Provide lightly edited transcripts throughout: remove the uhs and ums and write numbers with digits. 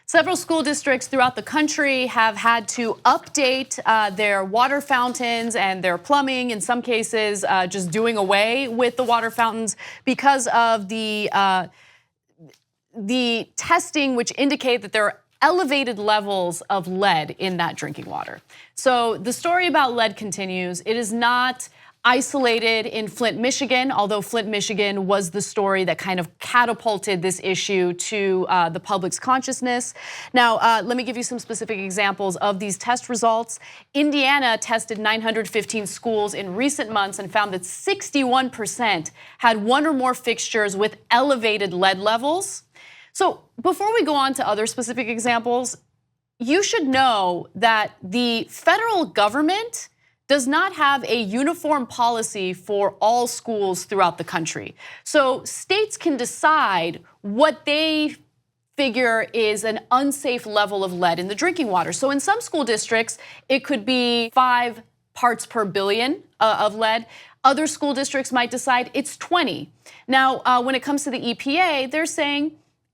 Several school districts throughout the country have had to update their water fountains and their plumbing, in some cases just doing away with the water fountains because of the testing which indicate that there are elevated levels of lead in that drinking water. So the story about lead continues. It is not isolated in Flint, Michigan, although Flint, Michigan was the story that kind of catapulted this issue to the public's consciousness. Now, let me give you some specific examples of these test results. Indiana tested 915 schools in recent months and found that 61% had one or more fixtures with elevated lead levels. So before we go on to other specific examples, you should know that the federal government does not have a uniform policy for all schools throughout the country. So states can decide what they figure is an unsafe level of lead in the drinking water. So in some school districts, it could be 5 parts per billion of lead. Other school districts might decide it's 20. Now, when it comes to the EPA, they're saying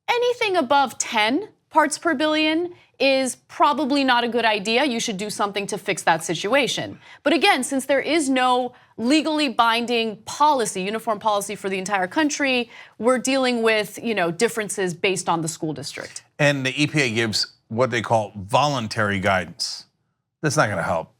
anything above 10 parts per billion is probably not a good idea. You should do something to fix that situation. But again, since there is no legally binding policy, uniform policy for the entire country, we're dealing with differences based on the school district. And the EPA gives what they call voluntary guidance. That's not going to help.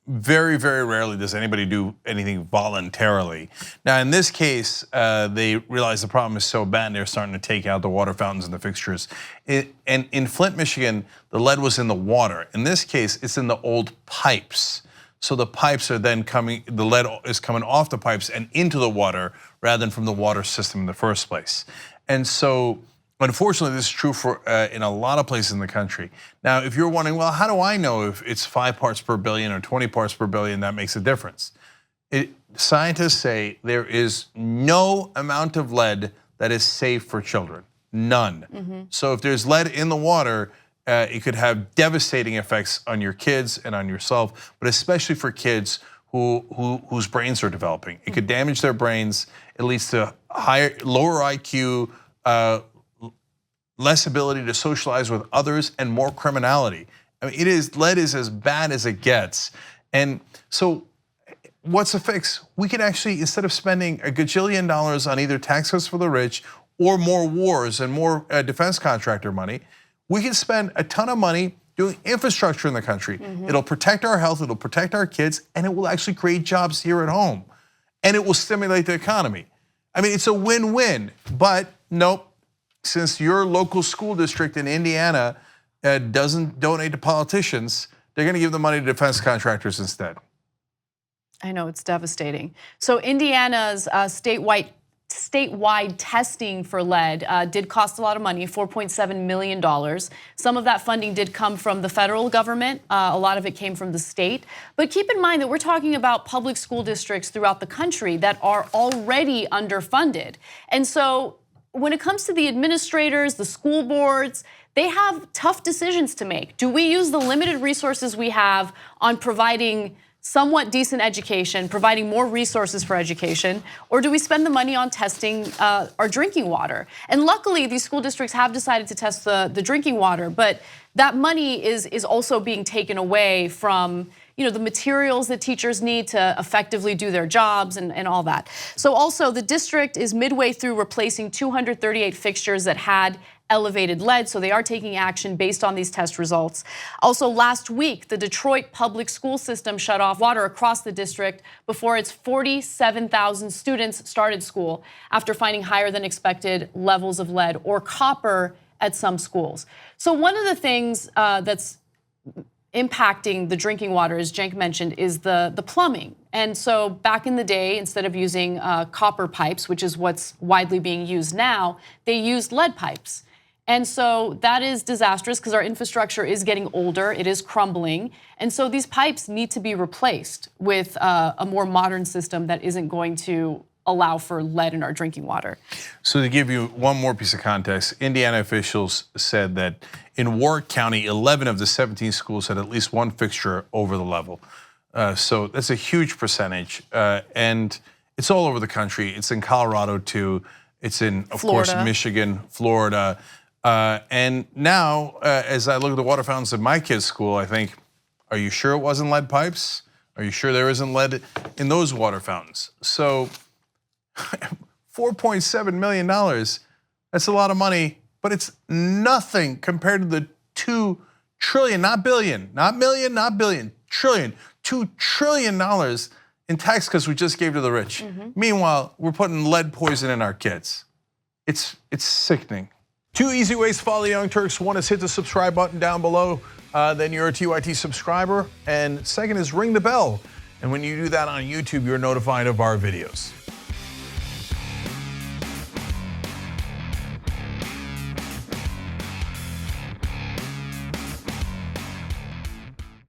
Very, very rarely does anybody do anything voluntarily. Now, in this case, they realize the problem is so bad, they're starting to take out the water fountains and the fixtures. And in Flint, Michigan, the lead was in the water. In this case, it's in the old pipes. So the pipes are then the lead is coming off the pipes and into the water rather than from the water system in the first place. And so, unfortunately, this is true for in a lot of places in the country. Now, if you're wondering, well, how do I know if it's 5 parts per billion or 20 parts per billion that makes a difference? Scientists say there is no amount of lead that is safe for children, none. So if there's lead in the water, it could have devastating effects on your kids and on yourself, but especially for kids whose brains are developing. It could damage their brains. It leads to lower IQ, less ability to socialize with others, and more criminality. I mean, lead is as bad as it gets. And so what's the fix? We could actually, instead of spending $1 gajillion on either tax cuts for the rich or more wars and more defense contractor money, we can spend a ton of money doing infrastructure in the country. It'll protect our health, it'll protect our kids, and it will actually create jobs here at home. And it will stimulate the economy. I mean, it's a win-win, but nope. Since your local school district in Indiana doesn't donate to politicians, they're going to give the money to defense contractors instead. I know, it's devastating. So Indiana's statewide testing for lead did cost a lot of money, $4.7 million. Some of that funding did come from the federal government. A lot of it came from the state. But keep in mind that we're talking about public school districts throughout the country that are already underfunded. And so when it comes to the administrators, the school boards, they have tough decisions to make. Do we use the limited resources we have on providing somewhat decent education, providing more resources for education, or do we spend the money on testing our drinking water? And luckily, these school districts have decided to test the drinking water, but that money is also being taken away from the materials that teachers need to effectively do their jobs and all that. So also the district is midway through replacing 238 fixtures that had elevated lead, so they are taking action based on these test results. Also last week, the Detroit public school system shut off water across the district before its 47,000 students started school after finding higher than expected levels of lead or copper at some schools. So one of the things that's impacting the drinking water, as Cenk mentioned, is the plumbing. And so back in the day, instead of using copper pipes, which is what's widely being used now, they used lead pipes. And so that is disastrous because our infrastructure is getting older, it is crumbling. And so these pipes need to be replaced with a more modern system that isn't going to allow for lead in our drinking water. So to give you one more piece of context, Indiana officials said that in Warwick County, 11 of the 17 schools had at least one fixture over the level. So that's a huge percentage, and it's all over the country. It's in Colorado too. It's in, of course, Michigan, Florida. And now, as I look at the water fountains at my kids' school, I think, are you sure it wasn't lead pipes? Are you sure there isn't lead in those water fountains? So $4.7 million, that's a lot of money, but it's nothing compared to the $2 trillion, not billion, not million, not billion, trillion, $2 trillion in tax cuts we just gave to the rich. Meanwhile, we're putting lead poison in our kids. It's sickening. 2 easy ways to follow the Young Turks. One is hit the subscribe button down below, then you're a TYT subscriber. And second is ring the bell. And when you do that on YouTube, you're notified of our videos.